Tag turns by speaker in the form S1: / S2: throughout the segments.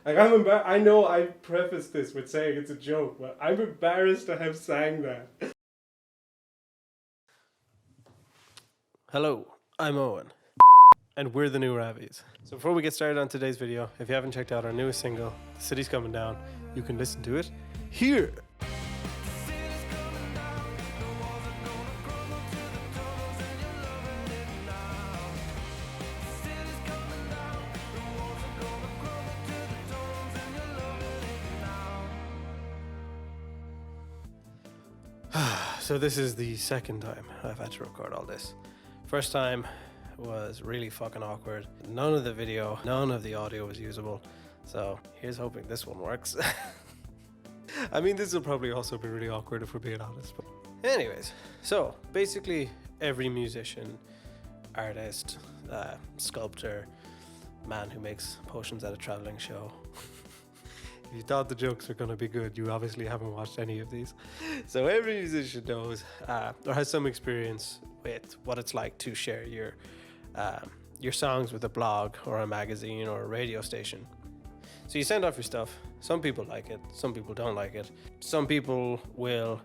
S1: Like, I know I prefaced this with saying it's a joke, but I'm embarrassed to have sang that. Hello, I'm Owen, and we're the New Ravies. So before we get started on today's video, if you haven't checked out our newest single, The City's Coming Down, you can listen to it here. So this is the second time I've had to record all this. First time was really fucking awkward. None of the audio was usable. So here's hoping this one works. I mean, this will probably also be really awkward if we're being honest. But anyways, so basically every musician, artist, sculptor, man who makes potions at a traveling show. If you thought the jokes were going to be good, you obviously haven't watched any of these. So every musician knows or has some experience with what it's like to share your songs with a blog or a magazine or a radio station. So you send off your stuff. Some people like it, some people don't like it. Some people will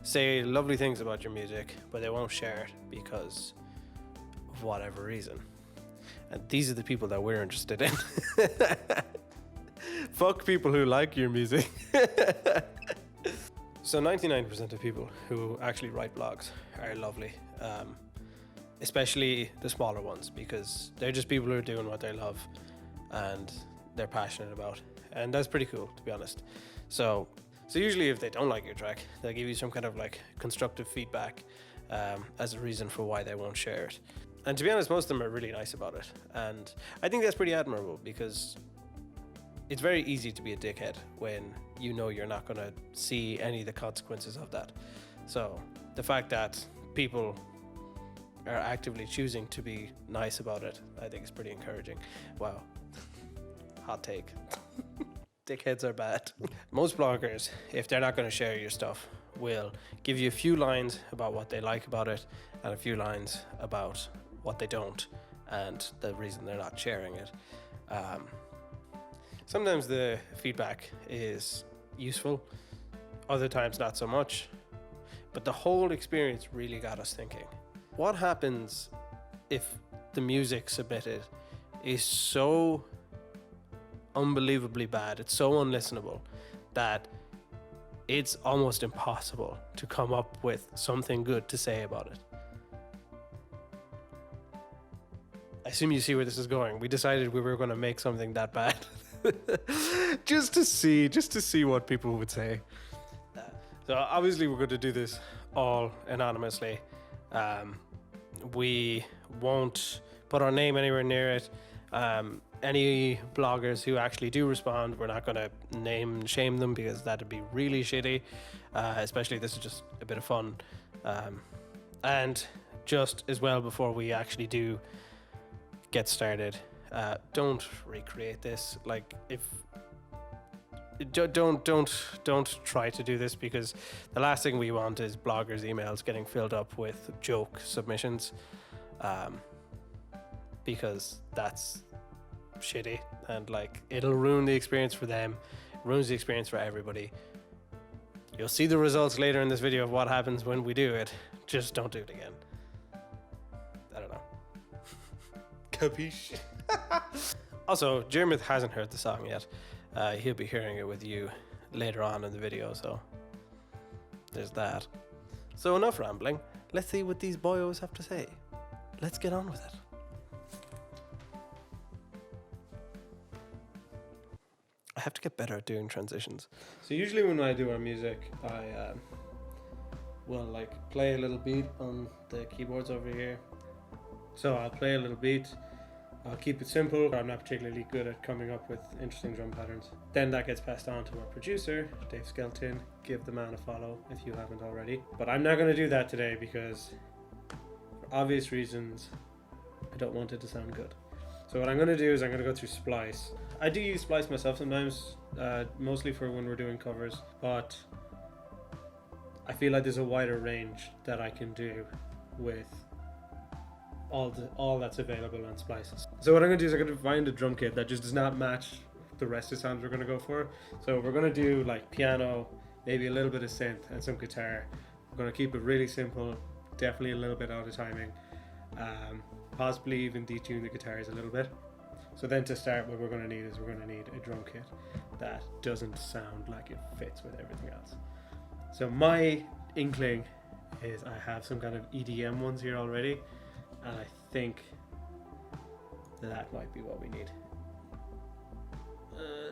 S1: say lovely things about your music, but they won't share it because of whatever reason. And these are the people that we're interested in. Fuck people who like your music. So 99% of people who actually write blogs are lovely, especially the smaller ones, because they're just people who are doing what they love and they're passionate about, and that's pretty cool, to be honest. So usually if they don't like your track, they'll give you some kind of like constructive feedback as a reason for why they won't share it. And to be honest, most of them are really nice about it, and I think that's pretty admirable, because it's very easy to be a dickhead when you know you're not going to see any of the consequences of that. So the fact that people are actively choosing to be nice about it, I think is pretty encouraging. Wow. Hot take. Dickheads are bad. Most bloggers, if they're not going to share your stuff, will give you a few lines about what they like about it and a few lines about what they don't and the reason they're not sharing it. Sometimes the feedback is useful, other times not so much, but the whole experience really got us thinking. What happens if the music submitted is so unbelievably bad, it's so unlistenable, that it's almost impossible to come up with something good to say about it? I assume you see where this is going. We decided we were going to make something that bad. just to see what people would say. So obviously we're going to do this all anonymously. We won't put our name anywhere near it. Any bloggers who actually do respond, we're not going to name and shame them, because that'd be really shitty. Especially this is just a bit of fun. And just as well, before we actually do get started, don't recreate this. Like, if don't try to do this, because the last thing we want is bloggers' emails getting filled up with joke submissions, because that's shitty, and like, it'll ruin the experience for them, ruins the experience for everybody. You'll see the results later in this video of what happens when we do it. Just don't do it again. I don't know. Capiche? Also, Jermith hasn't heard the song yet. He'll be hearing it with you later on in the video, so there's that. So enough rambling. Let's see what these boyos have to say. Let's get on with it. I have to get better at doing transitions. So usually when I do our music, I will like play a little beat on the keyboards over here. So I'll play a little beat. I'll keep it simple. I'm not particularly good at coming up with interesting drum patterns. Then that gets passed on to our producer, Dave Skelton. Give the man a follow if you haven't already. But I'm not going to do that today, because for obvious reasons, I don't want it to sound good. So what I'm going to do is I'm going to go through Splice. I do use Splice myself sometimes, mostly for when we're doing covers, but I feel like there's a wider range that I can do with all that's available on Splice. So what I'm going to do is I'm going to find a drum kit that just does not match the rest of the sounds we're going to go for. So we're going to do like piano, maybe a little bit of synth and some guitar. We're going to keep it really simple, definitely a little bit out of timing, possibly even detune the guitars a little bit. So then to start, what we're going to need is we're going to need a drum kit that doesn't sound like it fits with everything else. So my inkling is I have some kind of EDM ones here already, and I think that might be what we need.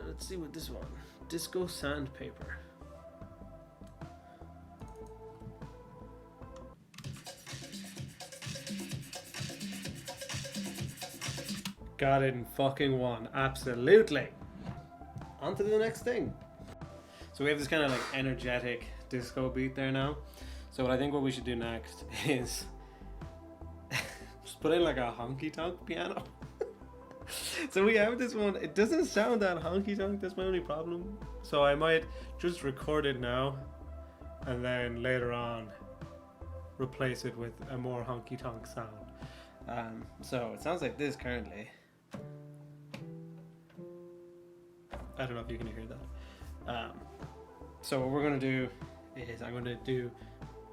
S1: Let's see what this one, Disco Sandpaper. Got it in fucking one, absolutely. On to the next thing. So we have this kind of like energetic disco beat there now. So I think what we should do next is just put in like a honky tonk piano. So we have this one, it doesn't sound that honky tonk, that's my only problem. So I might just record it now and then later on replace it with a more honky tonk sound. So it sounds like this currently. I don't know if you can hear that. So what we're going to do is I'm going to do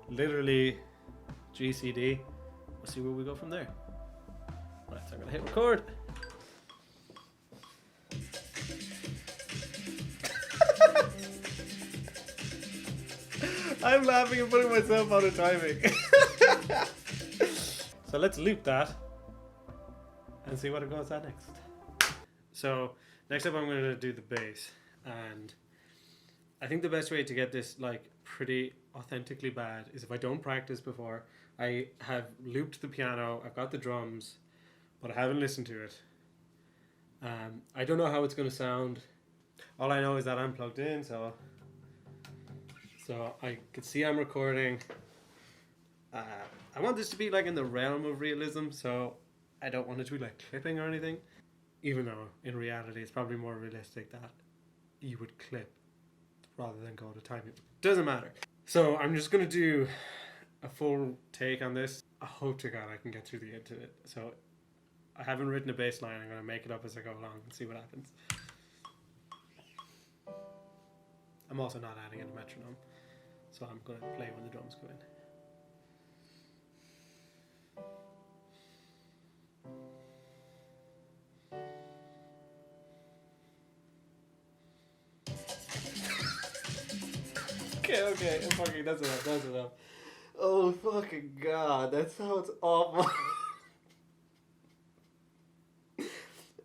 S1: literally GCD. We'll see where we go from there. Right, so I'm going to hit record. I'm laughing and putting myself out of timing. So let's loop that and see what it goes at next. So next up I'm going to do the bass, and I think the best way to get this like pretty authentically bad is if I don't practice before. I have looped the piano, I've got the drums, but I haven't listened to it. I don't know how it's going to sound. All I know is that I'm plugged in, so I can see I'm recording. I want this to be like in the realm of realism, so I don't want it to be like clipping or anything, even though in reality it's probably more realistic that you would clip rather than go to time. Doesn't matter. So I'm just going to do a full take on this. I hope to God I can get through the end of it. So I haven't written a bass line. I'm going to make it up as I go along and see what happens. I'm also not adding in a metronome, so I'm going to play when the drums go in. Okay, fucking, that's enough. Oh fucking God, that sounds awful.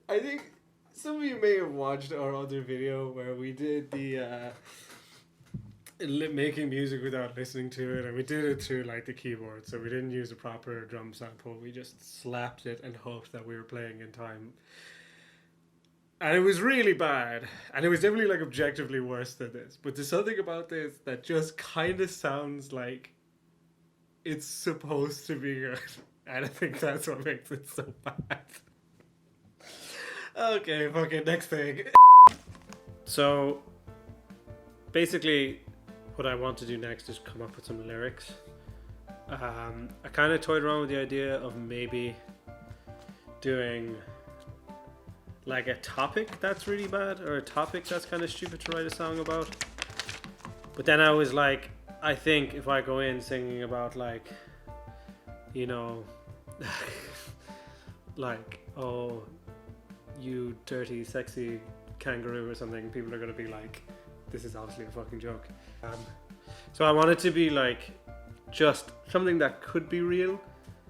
S1: I think some of you may have watched our other video where we did the making music without listening to it, and we did it through like the keyboard, so we didn't use a proper drum sample, we just slapped it and hoped that we were playing in time. And it was really bad, and it was definitely like objectively worse than this, but there's something about this that just kind of sounds like it's supposed to be good, and I think that's what makes it so bad. Okay, fucking next thing. So basically what I want to do next is come up with some lyrics. I kind of toyed around with the idea of maybe doing like a topic that's really bad, or a topic that's kind of stupid to write a song about. But then I was like, I think if I go in singing about like, you know, like, oh, you dirty sexy kangaroo or something, people are going to be like, this is obviously a fucking joke. So I wanted to be like just something that could be real,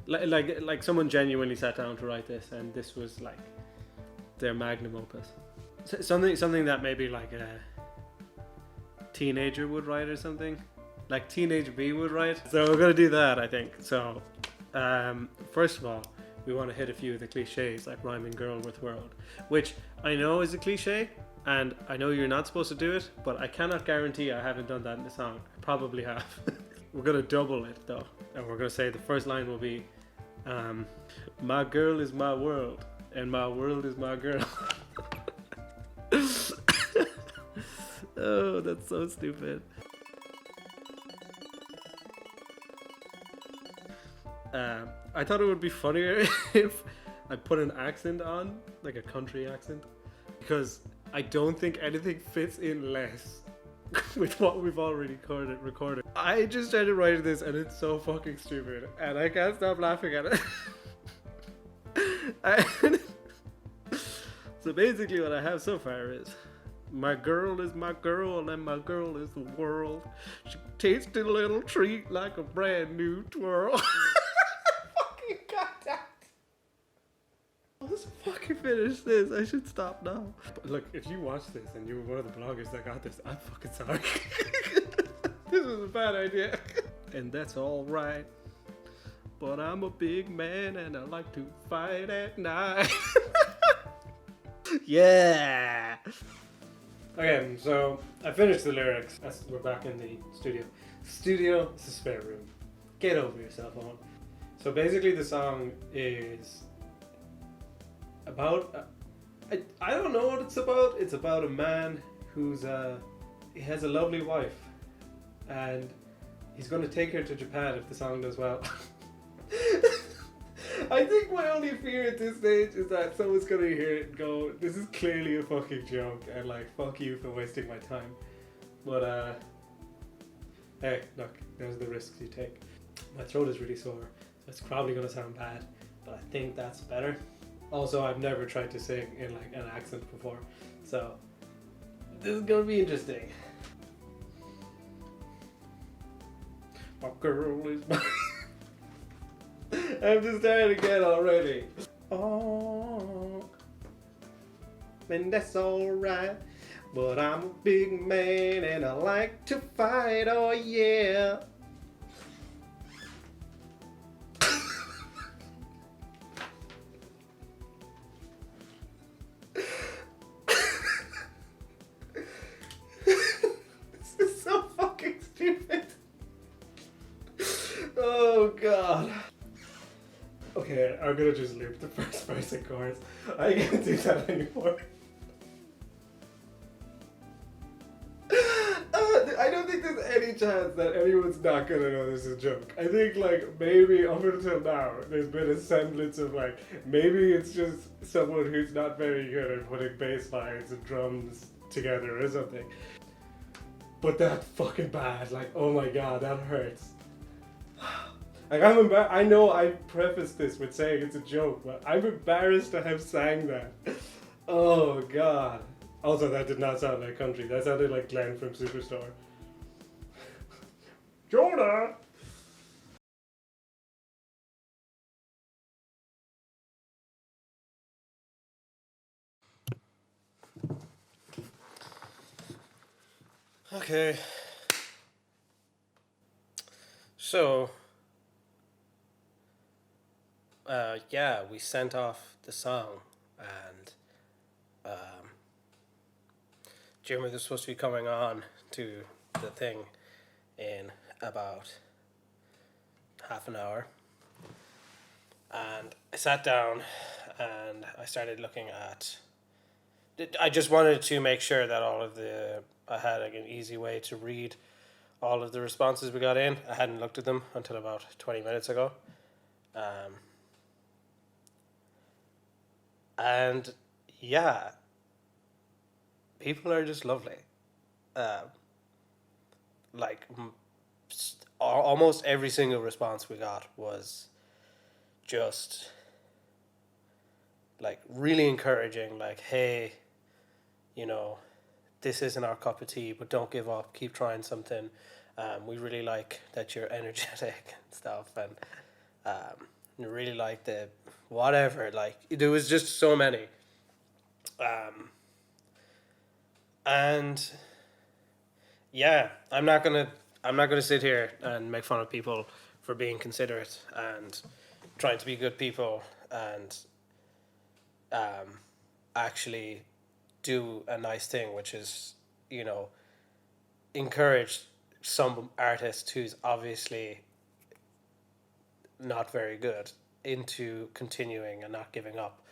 S1: like someone genuinely sat down to write this and this was like their magnum opus. Something that maybe like a teenager would write, or something like Teenage B would write. So we're gonna do that, I think. So first of all, we want to hit a few of the cliches, like rhyming girl with world, which I know is a cliche, and I know you're not supposed to do it, but I cannot guarantee I haven't done that in the song. I probably have. We're gonna double it though, and we're gonna say the first line will be my girl is my world and my world is my girl. Oh, that's so stupid. I thought it would be funnier if I put an accent on, like a country accent, because I don't think anything fits in less with what we've already recorded. I just started writing this and it's so fucking stupid and I can't stop laughing at it. So basically what I have so far is my girl is my girl and my girl is the world. She tastes a little treat like a brand new twirl. Fucking goddamn. Let's fucking finish this. I should stop now. But look, if you watch this and you were one of the bloggers that got this, I'm fucking sorry. This was a bad idea. And that's alright. But I'm a big man and I like to fight at night. Yeah. Okay, so I finished the lyrics. We're back in the studio. Studio is a spare room. Get over yourself, Owen. So basically the song is about I don't know what it's about. It's about a man who's he has a lovely wife and he's going to take her to Japan if the song does well. I think my only fear at this stage is that someone's going to hear it and go, this is clearly a fucking joke and like fuck you for wasting my time. But hey, look, there's the risks you take. My throat is really sore, so it's probably going to sound bad, but I think that's better. Also, I've never tried to sing in like an accent before, so this is gonna be interesting. My girl is mine. I'm just starting again already. Oh, and that's alright. But I'm a big man and I like to fight. Oh yeah. Oh god. Okay, I'm gonna just loop the first verse and chorus. I can't do that anymore. I don't think there's any chance that anyone's not gonna know this is a joke. I think like maybe up until now there's been a semblance of like maybe it's just someone who's not very good at putting bass lines and drums together or something. But that's fucking bad. Like, oh my god, that hurts. Like I know I prefaced this with saying it's a joke, but I'm embarrassed to have sang that. Oh god. Also, that did not sound like country. That sounded like Glenn from Superstore. Jonah! Okay. So, yeah, we sent off the song and Jeremy was supposed to be coming on to the thing in about half an hour. And I sat down and I started looking at... I just wanted to make sure that I had like an easy way to read all of the responses we got in. I hadn't looked at them until about 20 minutes ago. And yeah, people are just lovely. Like almost every single response we got was just like really encouraging, like, hey, you know, this isn't our cup of tea, but don't give up, keep trying something. We really like that you're energetic and stuff, and we really like the whatever, like there was just so many. And yeah, I'm not gonna sit here and make fun of people for being considerate and trying to be good people and actually do a nice thing, which is, you know, encourage some artist who's obviously not very good into continuing and not giving up.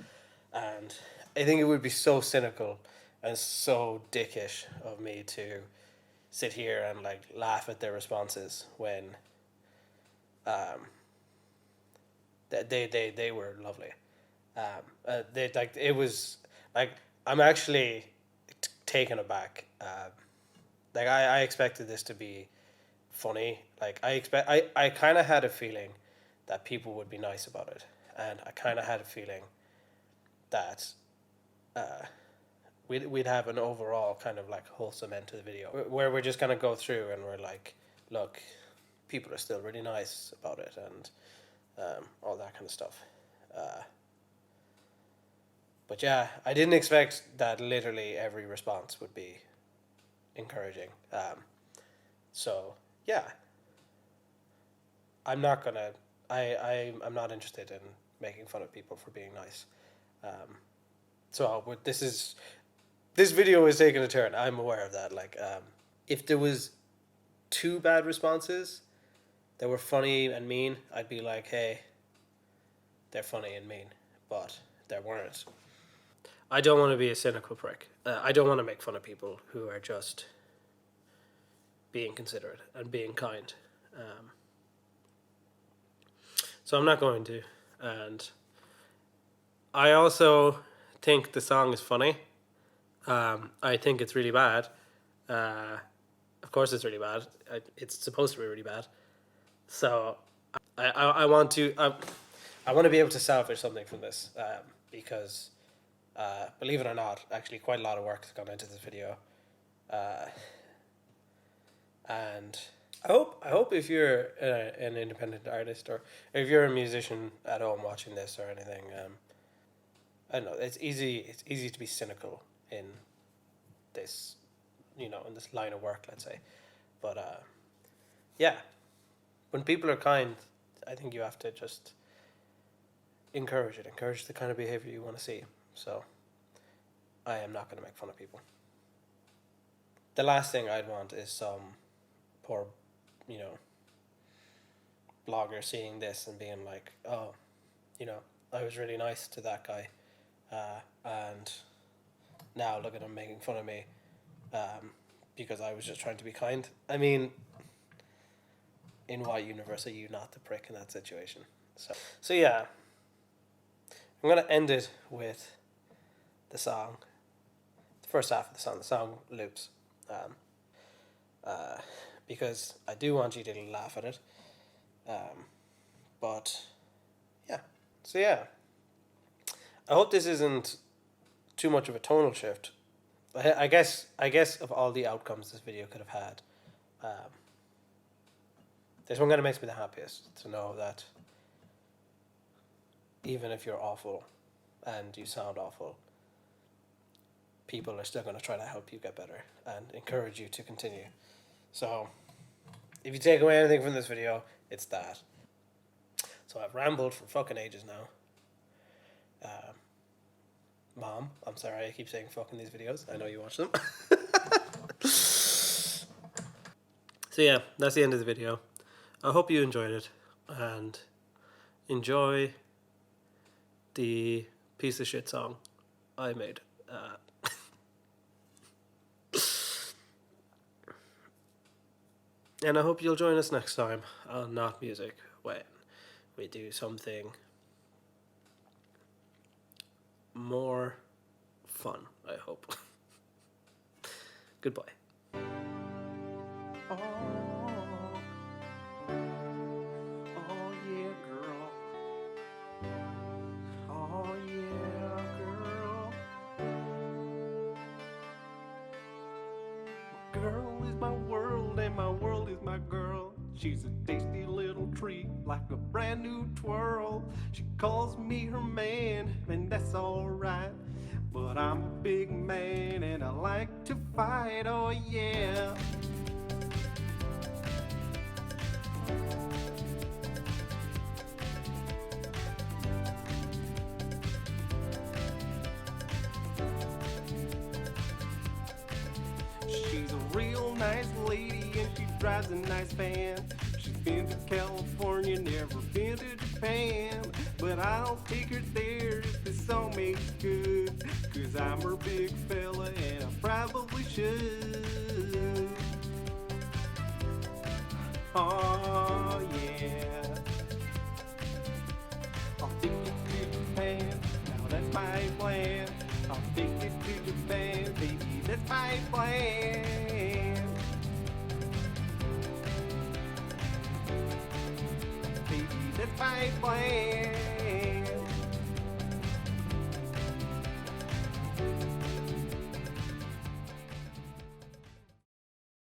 S1: And I think it would be so cynical and so dickish of me to sit here and like laugh at their responses when they were lovely. They like, it was like, I'm actually taken aback. Like I expected this to be funny. Like I kind of had a feeling that people would be nice about it, and I kind of had a feeling that we'd have an overall kind of like wholesome end to the video where we're just gonna go through and we're like, look, people are still really nice about it, and all that kind of stuff. But yeah, I didn't expect that literally every response would be encouraging. So yeah, I'm not gonna. I'm not interested in making fun of people for being nice. So this video is taking a turn. I'm aware of that. Like, if there was 2 bad responses that were funny and mean, I'd be like, hey, they're funny and mean. But there weren't. I don't want to be a cynical prick. I don't want to make fun of people who are just being considerate and being kind. So I'm not going to. And I also think the song is funny. I think it's really bad. Of course it's really bad. It's supposed to be really bad. So I want to be able to salvage something from this, because believe it or not, actually quite a lot of work has gone into this video. And I hope if you're an independent artist, or if you're a musician at home watching this or anything, I don't know, it's easy to be cynical in this, in this line of work, let's say. But yeah, when people are kind, I think you have to just encourage the kind of behavior you want to see. So I am not going to make fun of people. The last thing I'd want is some poor, blogger seeing this and being like, oh, I was really nice to that guy, and now look at him making fun of me, because I was just trying to be kind. I mean, in what universe are you not the prick in that situation? So yeah, I'm gonna end it with the song. The first half of the song. The song loops, because I do want you to laugh at it. But yeah, so yeah, I hope this isn't too much of a tonal shift. I guess of all the outcomes this video could have had, this one kind of makes me the happiest, to know that even if you're awful and you sound awful, people are still going to try to help you get better and encourage you to continue. So if you take away anything from this video, it's that. So I've rambled for fucking ages now. Mom, I'm sorry I keep saying fuck in these videos. I know you watch them. So yeah, that's the end of the video. I hope you enjoyed it, and enjoy the piece of shit song I made. And I hope you'll join us next time on Not Music, when we do something more fun, I hope. Goodbye.
S2: Oh, yeah, girl. Oh, yeah, girl. My girl is my world, and my world is my girl. She's a tasty little treat, like a brand new twirl. She calls me her man, and that's alright. But I'm a big man, and I like to fight, oh yeah. She's a real nice lady, and she drives a nice van. She's been to California, never been to Japan. But I'll take her there if the song makes good, 'cause I'm her big fella and I probably should. Oh yeah, I'll take you to Japan, now that's my plan. I'll take you to Japan, baby, that's my my plan. Baby, that's my plan.